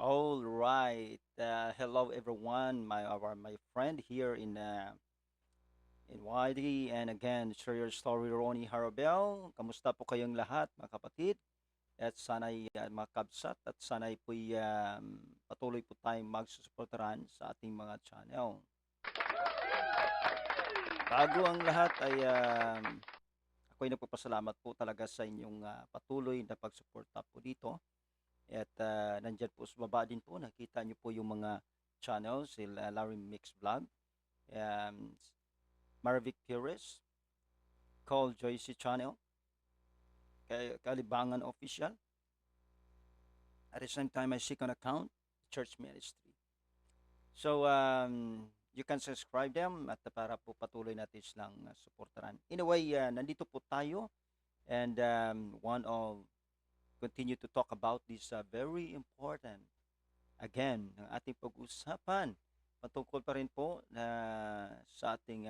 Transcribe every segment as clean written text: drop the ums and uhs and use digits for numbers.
All right. Hello, everyone. My friend here in YD, and again, share your story, Ronnie Harabel. Kamusta po kayong lahat, mga kapatid? At sana'y makabsat at sana'y po'y patuloy po tayong magsusuportahan sa ating mga channel. Bago ang lahat ay ako'y nagpapasalamat po talaga sa inyong patuloy na pagsuporta po dito. At nandyan po sa baba din po, nakita niyo po yung mga channels, si Larry Mix Vlog, um, Marvic Pires, Call Joyce Channel, Kalibangan Official. At the same time, my second account, Church Ministry. So, you can subscribe them at para po patuloy natin silang suportaran. Anyway, nandito po tayo and one of continue to talk about this very important again ng ating pag-usapan patungkol pa rin po na sa ating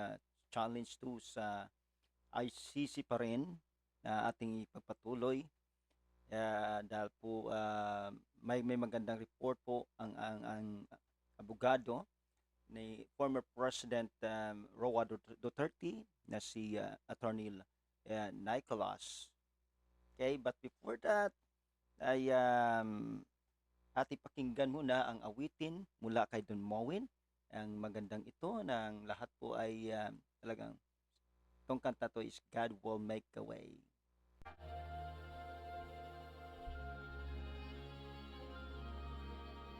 challenge 2 sa ICC pa rin na ating ipagpatuloy dahil po may magandang report po ang abogado ni former President Roa Duterte na si Attorney Nicolas. Okay, but before that ay ating pakinggan muna ang awitin mula kay Don Mowin. Ang magandang ito ng lahat po ay talagang itong kanta to is God Will Make a Way.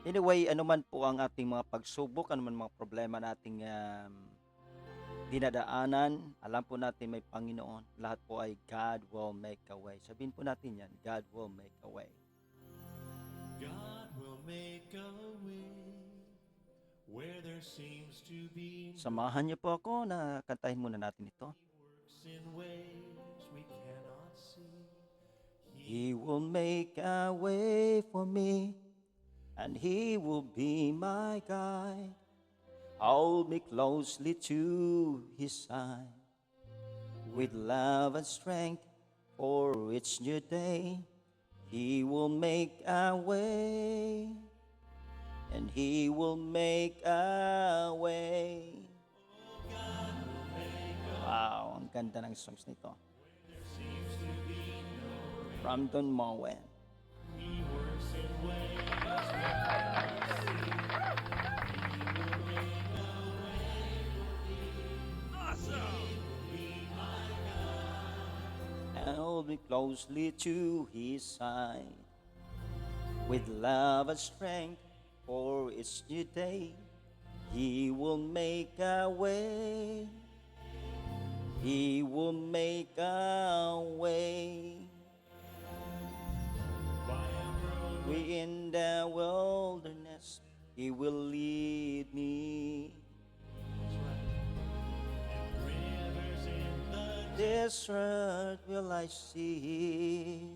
Anyway, anuman po ang ating mga pagsubok, anuman mga problema nating dinadaanan, alam po natin may Panginoon. Lahat po ay God will make a way. Sabihin po natin yan, God will make a way. God will make a way where there seems to be no Samahan niyo po ako na kantahin muna natin ito. works in ways we cannot see. He will make a way for me, and He will be my guide. Hold me closely to His side, with love and strength for each new day. He will make a way, and He will make a way. Wow, ang ganda ng songs nito. From Don Moen. He works in ways we cannot see. Hold me closely to His side, with love and strength for each new day. He will make a way. He will make a way. By a road We in the wilderness, He will lead me. rivers in the Desert will I see,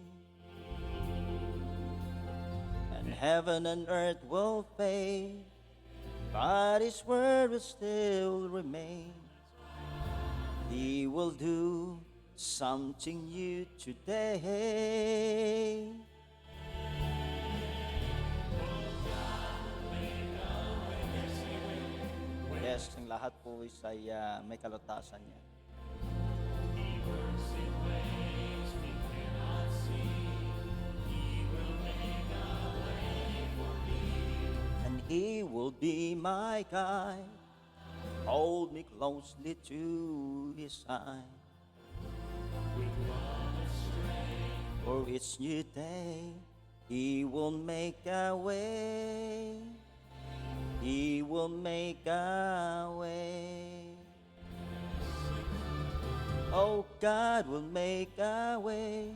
and heaven and earth will fade, but His word will still remain. He will do something new today. Yes, ang lahat po ay may kalutasan niya. And He will be my guide. Hold me closely to His side. For each new day, He will make a way. He will make a way. Oh, God will make a way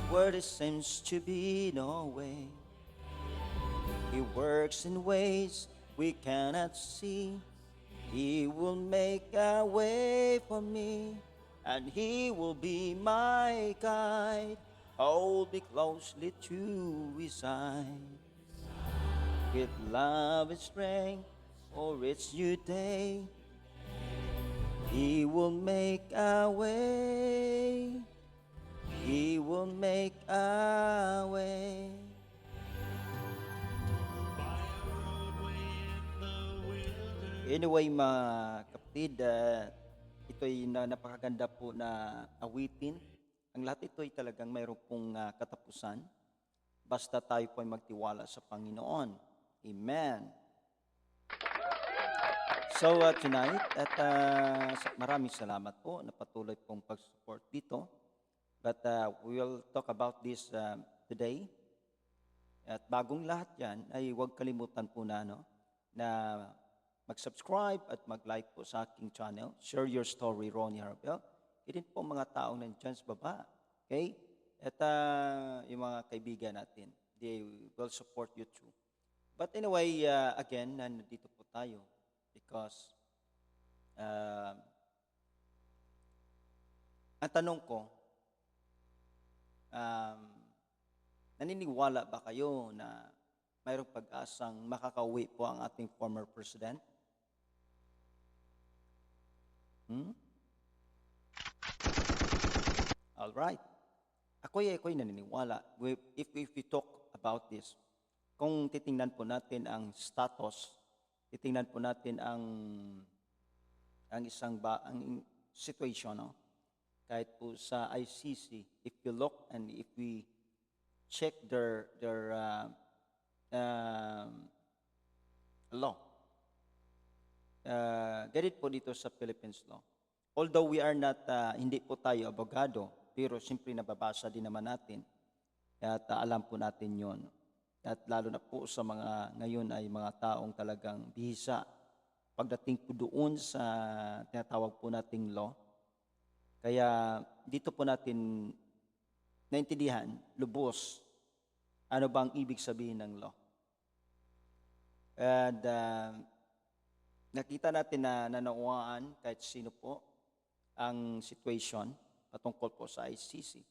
where there seems to be no way. He works in ways we cannot see. He will make a way for me, and He will be my guide. Hold me closely to His side, with love and strength for each new day. He will make a way. He will make a way. Anyway, mga kapatid, ito'y napakaganda po na awitin. Ang lahat ito ay talagang mayroon pong katapusan. Basta tayo po ay magtiwala sa Panginoon. Amen. So tonight, at maraming salamat po na patuloy pong pag-support dito. But we will talk about this today. At bagong lahat yan, ay huwag kalimutan po na mag-subscribe at mag-like po sa aking channel. Share your story, Ronnie Harbel. Itin po mga taong nandiyan sa baba. Okay? At yung mga kaibigan natin, they will support you too. But anyway, again, nandito po tayo because ang tanong ko, naniniwala ba kayo na mayroong pag-asang makakauwi po ang ating former president? All right. Ako'y naniniwala. If we talk about this, kung titingnan po natin ang status, titingnan po natin ang situation, no? Kahit po sa ICC, if you look and if we check their law, ganit po dito sa Philippines law. Although we are not, hindi po tayo abogado, pero siyempre nababasa din naman natin at alam po natin yon. At lalo na po sa mga ngayon ay mga taong talagang bihisa pagdating po doon sa tinatawag po nating law. Kaya dito po natin naintindihan, lubos, ano bang ibig sabihin ng law. And nakita natin na nanauhaan kahit sino po ang situation patungkol po sa ICC.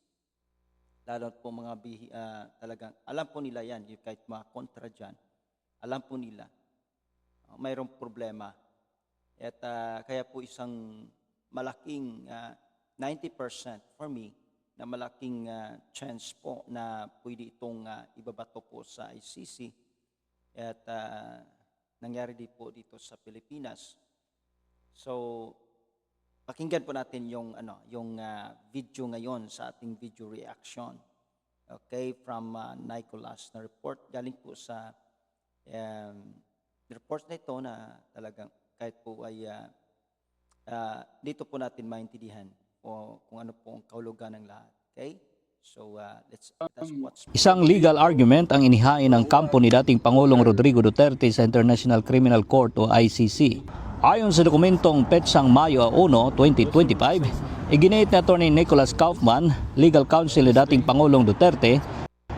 Lalo po mga talagang, alam po nila yan, kahit mga kontra dyan, alam po nila, mayroong problema. At kaya po isang malaking 90% for me, na malaking chance po na pwede itong ibabato po sa ICC. At nangyari din po dito sa Pilipinas. So, pakinggan po natin yung video ngayon sa ating video reaction. Okay, from Nicholas na report. Galing po sa report na ito na talagang kahit po ay dito po natin maintindihan kung ano po ang kahulugan ng lahat. Okay? So let's watch. Isang legal argument ang inihain ng kampo ni dating Pangulong Rodrigo Duterte sa International Criminal Court o ICC. Ayon sa dokumentong petsang Mayo 1, 2025, iginiit ni Atty. Nicholas Kaufman, legal counsel ni dating Pangulong Duterte,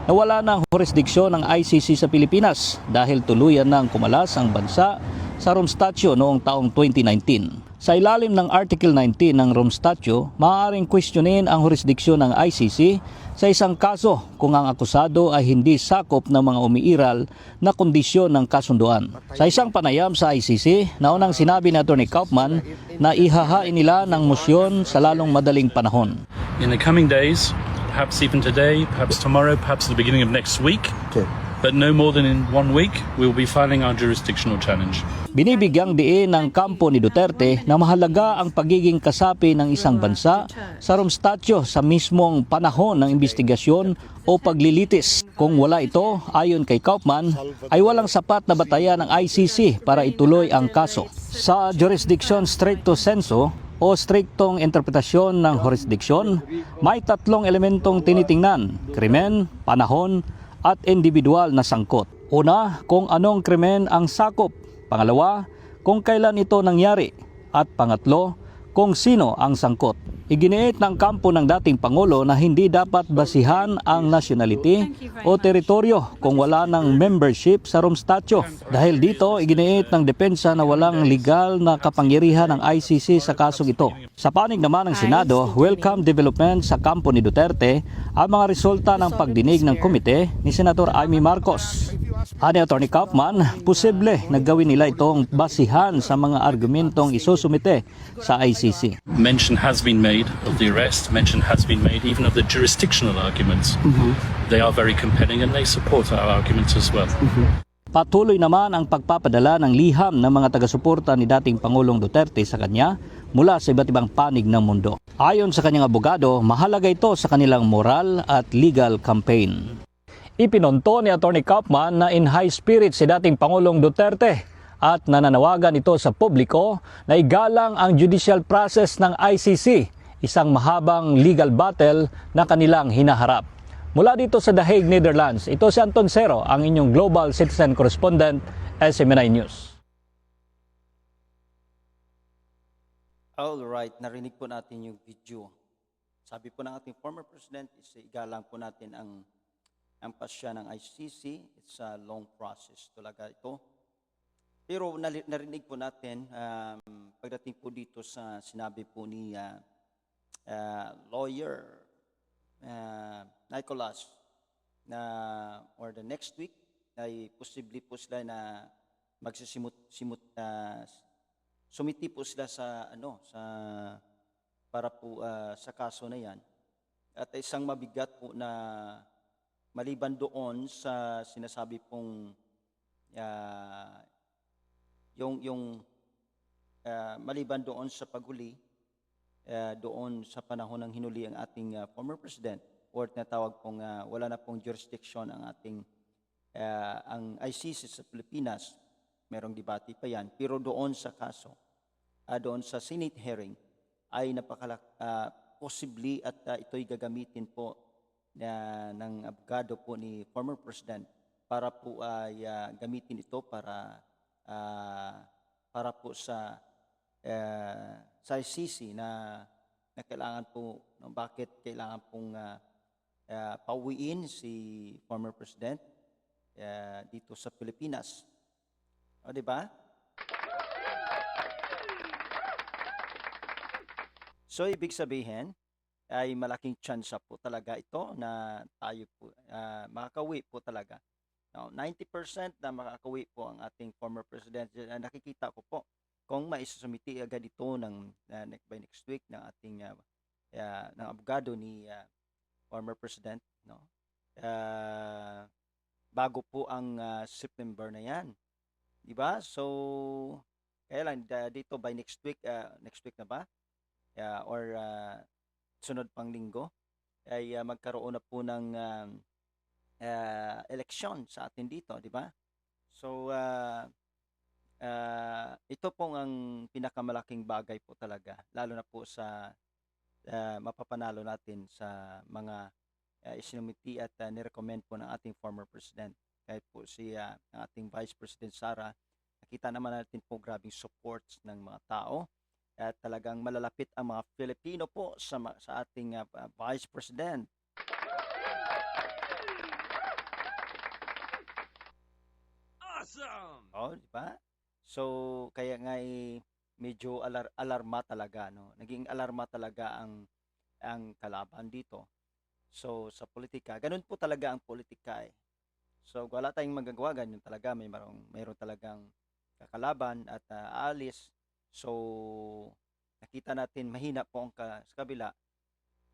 na wala ng jurisdiksyon ng ICC sa Pilipinas dahil tuluyan ng kumalas ang bansa sa Rome Statute noong taong 2019. Sa ilalim ng Article 19 ng Rome Statute, maaaring questionin ang jurisdiksyon ng ICC sa isang kaso kung ang akusado ay hindi sakop ng mga umiiral na kondisyon ng kasunduan. Sa isang panayam sa ICC, naunang sinabi ni Atty. Kaufman na ihahain nila ng mosyon sa lalong madaling panahon. In the coming days, perhaps even today, perhaps tomorrow, perhaps at the beginning of next week, but no more than in 1 week, we will be filing our jurisdictional challenge. Binibigyang diin ng kampo ni Duterte na mahalaga ang pagiging kasapi ng isang bansa sa Rome Statute sa mismong panahon ng investigasyon o paglilitis. Kung wala ito, ayon kay Kaufman, ay walang sapat na batayan ng ICC para ituloy ang kaso. Sa jurisdiction stricto sensu o striktong interpretasyon ng jurisdiksyon, may tatlong elementong tinitingnan: krimen, panahon, at individual na sangkot. Una, kung anong krimen ang sakop. Pangalawa, kung kailan ito nangyari. At pangatlo, kung sino ang sangkot. Iginiit ng kampo ng dating Pangulo na hindi dapat basihan ang nationality o teritoryo kung wala ng membership sa Rome Statute. Dahil dito, iginiit ng depensa na walang legal na kapangyarihan ng ICC sa kasong ito. Sa panig naman ng Senado, welcome development sa kampo ni Duterte ang mga resulta ng pagdinig ng komite ni Senator Amy Marcos. Ani Atty. Kaufman, posible na gawin nila itong basihan sa mga argumentong isusumite sa ICC. Mention has been made of the arrest, mention has been made even of the jurisdictional arguments. They are very compelling and they support our arguments as well. Patuloy naman ang pagpapadala ng liham ng mga taga-suporta ni dating Pangulong Duterte sa kanya mula sa iba't ibang panig ng mundo. Ayon sa kanyang abogado, mahalaga ito sa kanilang moral at legal campaign. Ipinonto ni Atty. Kaufman na in high spirit si dating Pangulong Duterte at nananawagan ito sa publiko na igalang ang judicial process ng ICC, isang mahabang legal battle na kanilang hinaharap. Mula dito sa The Hague, Netherlands, ito si Anton Cero, ang inyong Global Citizen Correspondent, SMNI News. Alright, narinig po natin yung video. Sabi po ng ating former president, igalang po natin ang pasya ng ICC. It's a long process talaga ito. Pero narinig po natin, pagdating po dito sa sinabi po ni lawyer Nicholas na or the next week ay posible po sila na sumiti po sila sa para po sa kaso na yan. At isang mabigat po na maliban doon sa sinasabi pong maliban doon sa paghuli doon sa panahon ng hinuli ang ating former president or tinatawag pong wala na pong jurisdiction ang ating ang ICC sa Pilipinas. Merong debate pa yan. Pero doon sa kaso, doon sa Senate hearing ay posible at ito'y gagamitin po ng abogado po ni former president para po ay gamitin ito para po sa ICC na kailangan po bakit kailangan pong pauwiin si former president dito sa Pilipinas. O, di ba? So, ibig sabihin ay malaking tsansa po talaga ito na tayo po makakauwi po talaga. Now, 90% na makakauwi po ang ating former president. Nakikita ko po kung maisusumiti agad ito by next week ng ating ng abogado ni former president, no? Bago po ang September na yan, di ba? So kailan dito by next week na ba or sunod pang linggo ay magkaroon na po ng eleksyon sa atin dito, di ba? So ito pong ang pinakamalaking bagay po talaga, lalo na po sa mapapanalo natin sa mga isinumiti at nirecommend po ng ating former president. Kahit po ang ating Vice President Sara, nakita naman natin po grabing support ng mga tao at talagang malalapit ang mga Filipino po sa ating Vice President. Awesome! Oh, di ba? So, kaya nga medyo alarma talaga, no? Naging alarma talaga ang kalaban dito. So, sa politika, ganun po talaga ang politika eh. So, wala tayong magagawa, ganun talaga, mayroon talagang kakalaban at aalis. So, nakita natin mahina po ang sa kabila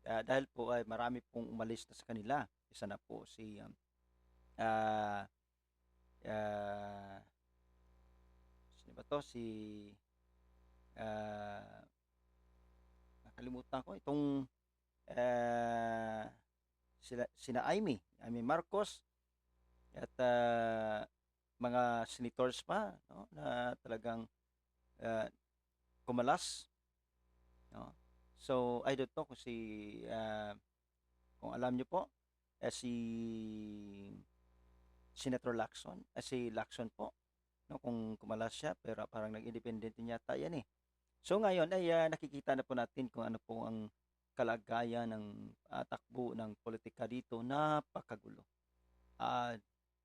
dahil po ay marami pong umalis na sa kanila. Isa na po si sino ba to? Nakalimutan ko itong sina Amy Marcos at mga senators pa, no, na talagang kumalas, no? So I don't know kung alam niyo po si Senator Lacson, si Lacson po, no, kung kumalas siya pero parang nag-independent yata yan eh. So ngayon ay nakikita na po natin kung ano po ang kalagayan ng takbo ng politika dito. Napakagulo.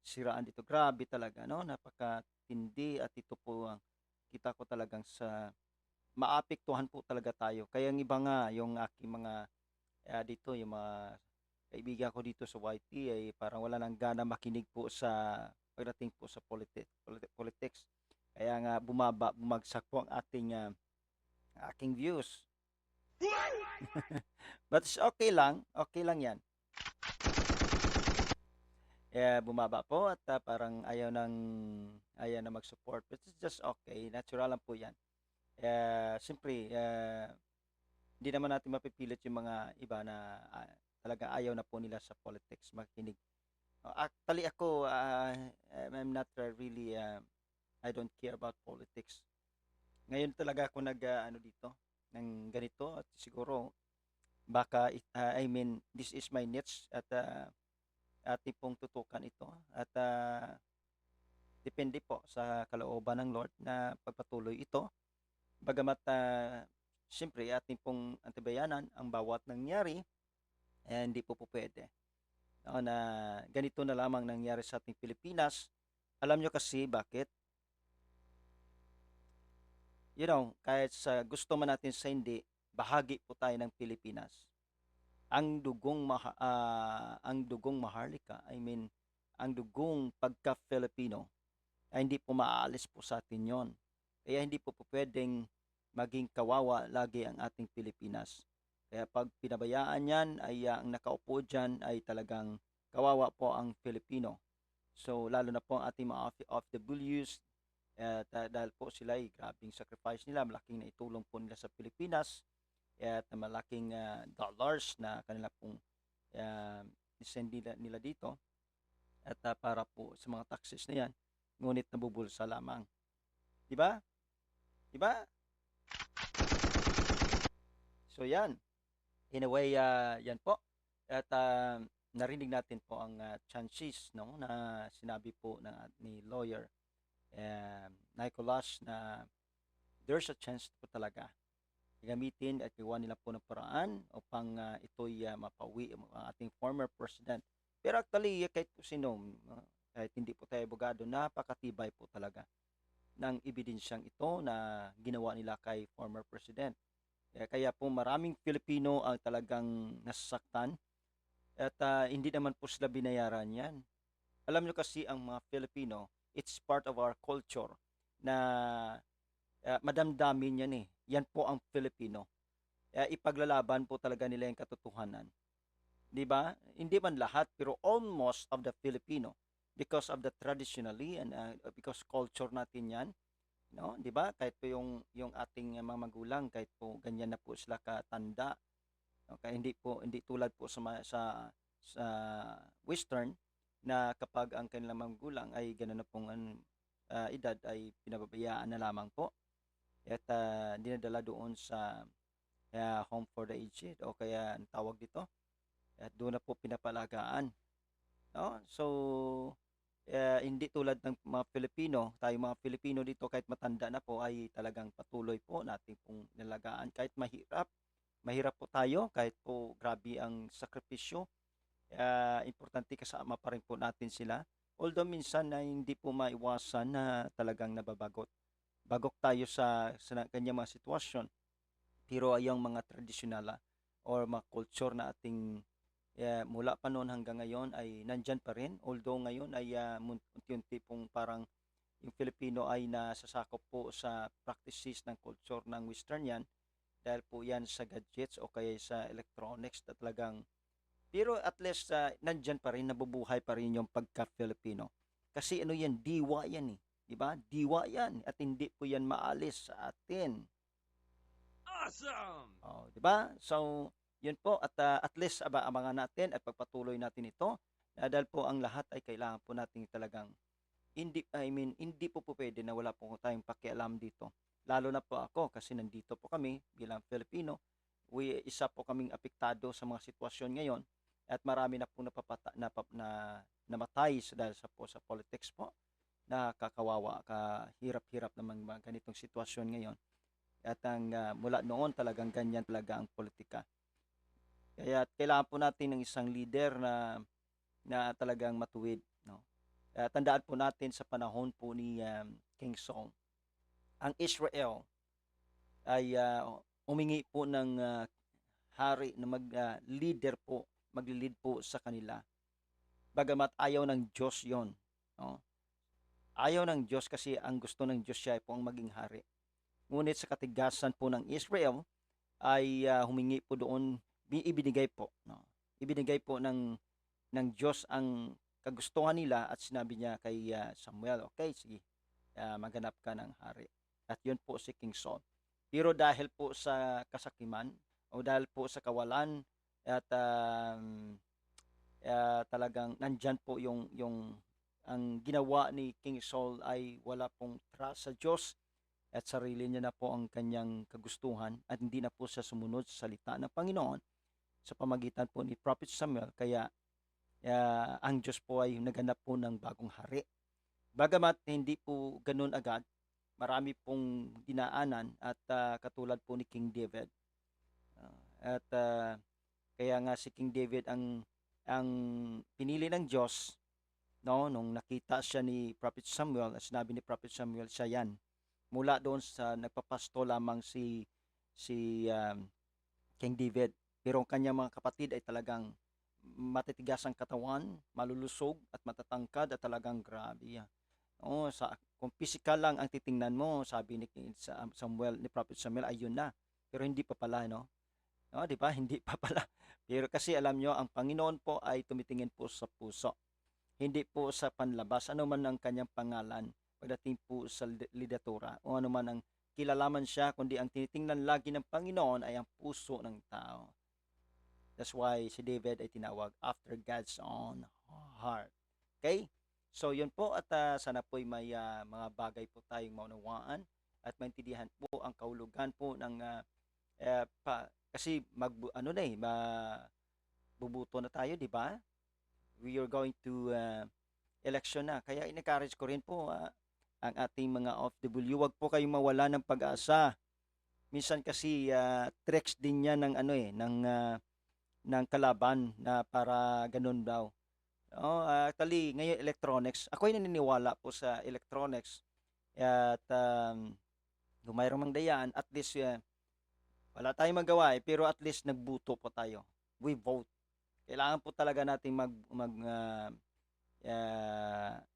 Siraan dito, grabe talaga, no? Napakatindi at ito po ang kita ko talagang maapektuhan po talaga tayo. Kaya ang iba nga yung aking mga dito, yung mga kaibigan ko dito sa YT ay parang wala nang gana makinig po pagdating po sa politics. Kaya nga bumagsak po ang aking views. But okay lang yan. bumaba po at parang ayaw na mag-support. But it's just okay. Natural lang po yan. Siyempre, hindi naman natin mapipilit yung mga iba na talaga ayaw na po nila sa politics makinig. Actually, ako, I'm not really, I don't care about politics. Ngayon talaga ako ano dito, ng ganito at siguro, baka, I mean, this is my niche at ating pong tutukan ito at depende po sa kalooban ng Lord na pagpatuloy ito. Bagamat siyempre ating pong antibayanan ang bawat nangyari, hindi po pwede. No, na ganito na lamang nangyari sa ating Pilipinas. Alam nyo kasi bakit? Kahit sa gusto man natin sa hindi, bahagi po tayo ng Pilipinas. Ang dugong maharlika, I mean, ang dugong pagka-Filipino, ay hindi po maaalis po sa atin yon. Kaya hindi po pwedeng maging kawawa lagi ang ating Pilipinas. Kaya pag pinabayaan yan, ay ang nakaupo dyan ay talagang kawawa po ang Filipino. So, lalo na po ang ating mga OFWs, dahil po sila ay grabing sacrifice nila, malaking naitulong po nila sa Pilipinas, at malaking dollars na kanila pong send nila dito, at para po sa mga taxes na yan, ngunit nabubulsa lamang. Diba? Diba? So, yan. In a way, yan po. At narinig natin po ang chances, no, na sinabi po ni lawyer Nicolas na there's a chance po talaga gamitin at gawa nila po ng paraan upang ito'y mapawi ang ating former president. Pero actually, kahit po sino, kahit hindi po tayo abogado, napakatibay po talaga ng ebidensyang ito na ginawa nila kay former president. Kaya po maraming Filipino ang talagang nasasaktan at hindi naman po sila binayaran yan. Alam nyo kasi ang mga Filipino, it's part of our culture na madamdamin yan eh. Yan po ang Filipino. Ipaglalaban po talaga nila yung katotohanan. Di ba? Hindi man lahat, pero almost of the Filipino because of the traditionally and because culture natin yan. No, 'di ba? Kahit po yung ating mga magulang, kahit po ganyan na po sila katanda. Okay, hindi tulad po sa western na kapag ang kanilang magulang ay gano'n na pong edad ay pinababayaan na lamang po at dinadala doon sa home for the aged o kaya ang tawag dito at doon na po pinapalagaan. No? So hindi tulad ng mga Pilipino, tayo mga Pilipino dito kahit matanda na po ay talagang patuloy po natin pong nalagaan kahit mahirap po tayo kahit po grabe ang sakripisyo, importante kasama pa rin po natin sila, although minsan na hindi po maiwasan na talagang bagok tayo sa kanyang mga sitwasyon, pero yung mga tradisyonal or mga culture na ating mula pa noon hanggang ngayon ay nandyan pa rin. Although ngayon ay unti-unti pong parang yung Filipino ay nasasakop po sa practices ng culture ng Western yan dahil po yan sa gadgets o kaya sa electronics na talagang, pero at least nandyan pa rin, nabubuhay pa rin yung pagka-Filipino. Kasi ano yan, diwa yan eh. Diba? Diwa yan at hindi po yan maalis sa atin. Awesome! Oh, diba? So, yun po at least abangan natin at pagpatuloy natin ito dahil po ang lahat ay kailangan po natin talagang hindi po pwede na wala po tayong pakialam dito. Lalo na po ako kasi nandito po kami bilang Filipino. Isa po kaming apektado sa mga sitwasyon ngayon at marami na po namatay dahil sa politics po. Nakakawawa, kahirap-hirap naman mga ganitong sitwasyon ngayon. At mula noon talagang ganyan talaga ang politika. Kaya kailangan po natin ng isang leader na talagang matuwid, no? Tandaan po natin sa panahon po ni King Saul, ang Israel ay humingi po ng hari na mag-lead po sa kanila. Bagamat ayaw ng Diyos 'yon, no? Ayaw ng Diyos kasi ang gusto ng Diyos siya ay po ang maging hari. Ngunit sa katigasan po ng Israel ay humingi po doon, ibinigay po, no? Ibinigay po ng Diyos ang kagustuhan nila at sinabi niya kay Samuel, okay, sige, maghanap ka ng hari. At yun po si King Saul. Pero dahil po sa kasakiman o dahil po sa kawalan at talagang nandyan po yung ang ginawa ni King Saul ay wala pong trust sa Diyos at sarili niya na po ang kanyang kagustuhan at hindi na po siya sumunod sa salita ng Panginoon sa pamagitan po ni Prophet Samuel. Kaya ang Diyos po ay naghanap po ng bagong hari. Bagamat hindi po ganun agad, marami pong dinaanan at katulad po ni King David. Kaya nga si King David ang pinili ng Diyos, no, nung nakita siya ni Prophet Samuel, at sinabi ni Prophet Samuel, siya yan. Mula doon sa nagpapasto lamang si King David. Pero ang kanyang mga kapatid ay talagang matitigas ang katawan, malulusog at matatangkad at talagang grabe. Kung physical lang ang titingnan mo, sabi ni Prophet Samuel, ayun na. Pero hindi pa pala, no? No, di ba? Hindi pa pala. Pero kasi alam nyo, ang Panginoon po ay tumitingin po sa puso. Hindi po sa panlabas. Ano man ang kanyang pangalan pagdating po sa lidatura. O ano man ang kilalaman siya, kundi ang tinitingnan lagi ng Panginoon ay ang puso ng tao. That's why si David ay tinawag after God's own heart. Okay? So yun po, at sana po may mga bagay po tayong maunawaan at maintindihan po ang kahulugan po ng kasi bubuto na tayo, di ba? We are going to election na. Kaya in-encourage ko rin po ang ating mga OFW, wag po kayong mawala ng pag-asa. Minsan kasi tricks din yan ng ng kalaban na para ganun daw. Actually, ngayon electronics, ako ay naniniwala po sa electronics. At kung mayroong mangdayaan, at least wala tayong magawa pero at least nagbuto po tayo. We vote. Kailangan po talaga nating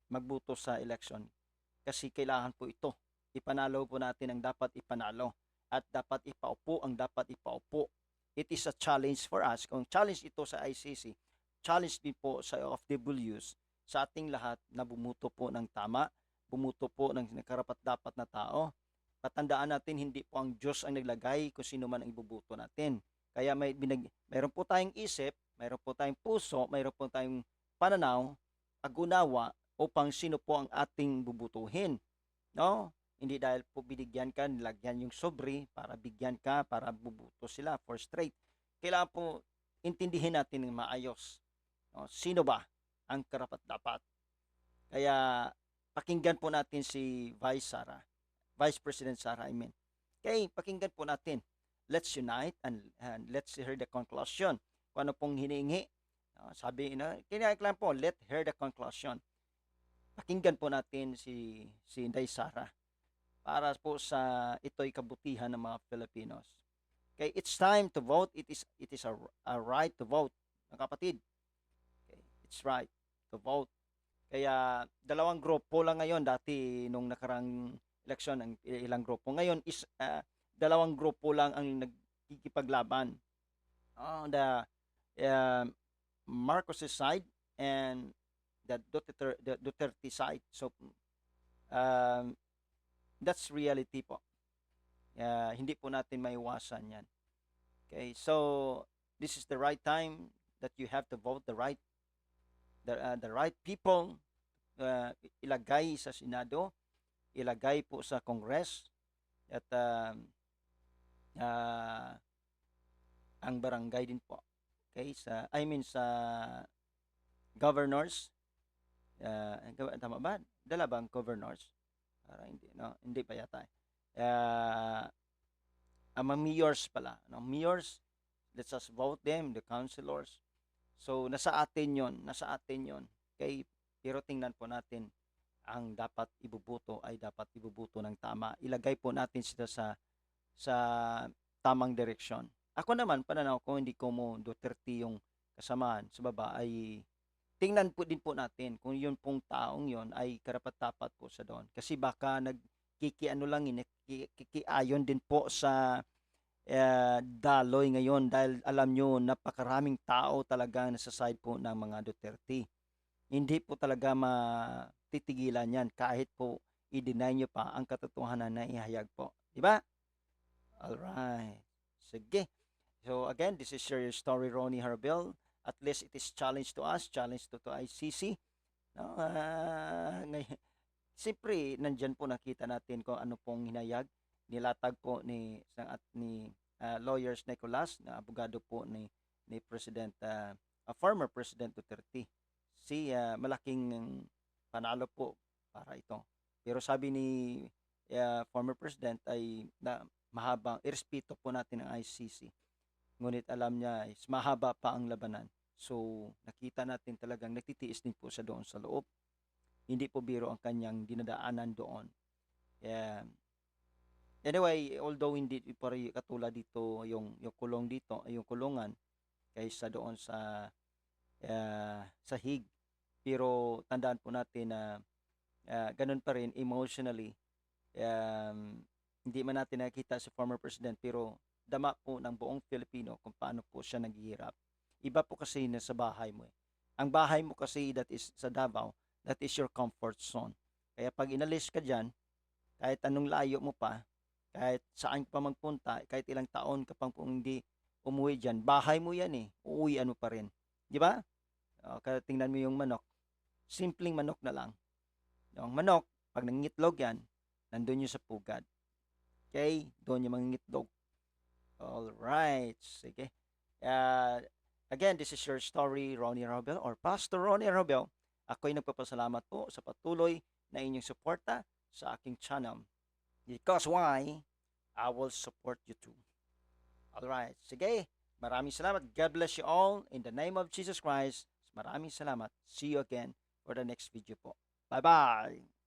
magbuto sa election. Kasi kailangan po ito. Ipanalo po natin ang dapat ipanalo. At dapat ipaupo ang dapat ipaupo. It is a challenge for us. Kung challenge ito sa ICC, challenge din po sa OFWs, sa ating lahat na bumuto po ng tama, bumuto po ng karapat-dapat na tao. Patandaan natin, hindi po ang Diyos ang naglagay kung sino man ang ibubuto natin. Kaya mayroon po tayong isip, mayroon po tayong puso, mayroon po tayong pananaw, pag-unawa upang sino po ang ating bubutuhin. No? Hindi dahil po binigyan ka, nilagyan yung sobre para bigyan ka, para bubuto sila for straight. Kailangan po intindihin natin ng maayos. No? Sino ba ang karapat-dapat? Kaya pakinggan po natin si Vice President Sara, Okay, pakinggan po natin. Let's unite and let's hear the conclusion. Kung ano pong hinihingi. Sabi kinakailangan po, let's hear the conclusion. Pakinggan po natin si Inday Sara para po sa ito'y kabutihan ng mga Filipinos. Okay, it's time to vote. It is a right to vote, mga kapatid. Okay, it's right to vote. Kaya dalawang grupo lang ngayon, dati nung nakarang eleksyon ang ilang grupo. Ngayon is dalawang grupo lang ang nagkikipaglaban. The Marcos side and the Duterte side. So that's reality po. Hindi po natin maiwasan yan. Okay, so this is the right time that you have to vote the right people, ilagay sa Senado, ilagay po sa Congress, at ang barangay din po. Okay, sa governors, tama ba? Dala ba ang governors? Hindi, no? Hindi pa yata. Ang mga mayors pala, no? Mayors, let's just vote them, the councilors. So nasa atin yon. Okay, pero tingnan po natin, ang dapat ibubuto ay dapat ibubuto ng tama. Ilagay po natin sila sa tamang direksyon. Ako naman, pananaw ko, hindi ko mo Duterte yung kasamaan sa baba, ay tingnan po din po natin kung yun pong taong yon ay karapat-dapat po sa doon. Kasi baka kikiayon din po sa daloy ngayon, dahil alam nyo, napakaraming tao talaga nasa side po ng mga Duterte. Hindi po talaga matitigilan yan kahit po i-deny nyo pa ang katotohanan na ihayag po. Di ba? Alright. Sige. So again, this is your story, Ronnie Harbel. At least it is challenge to us, challenge to ICC. No? Ngayon, siyempre, nandyan po nakita natin kung ano pong hinayag. Nilatag po ni lawyers Nicolas, na abogado po ni President, former President Duterte. Malaking panalo po para ito. Pero sabi ni former President ay na mahabang, irespeto po natin ang ICC. Ngunit alam niya is mahaba pa ang labanan. So, nakita natin talagang nagtitiis din po siya doon sa loob. Hindi po biro ang kanyang dinadaanan doon. Anyway, although hindi pa rin katulad dito yung kulong dito, yung kulungan kaysa doon sa Hague. Pero tandaan po natin na ganun pa rin emotionally. Hindi man natin nakita si former president, pero dama po ng buong Filipino kung paano po siya naghihirap. Iba po kasi na sa bahay mo. Ang bahay mo kasi that is sa Davao, that is your comfort zone. Kaya pag inalis ka dyan, kahit anong layo mo pa, kahit saan ka pa magpunta, kahit ilang taon ka pang hindi umuwi dyan, bahay mo yan eh, uuwian mo pa rin. Di ba? Kaya tingnan mo yung manok, simpleng manok na lang. Yung manok, pag nangitlog yan, nandun yung sa pugad. Okay? Doon yung mangitlog. Alright. Sige. Again, this is your story, Ronnie Robel, or Pastor Ronnie Robel. Ako'y nagpapasalamat po sa patuloy na inyong suporta sa aking channel. Because why? I will support you too. Alright. Sige. Maraming salamat. God bless you all. In the name of Jesus Christ. Maraming salamat. See you again for the next video po. Bye-bye.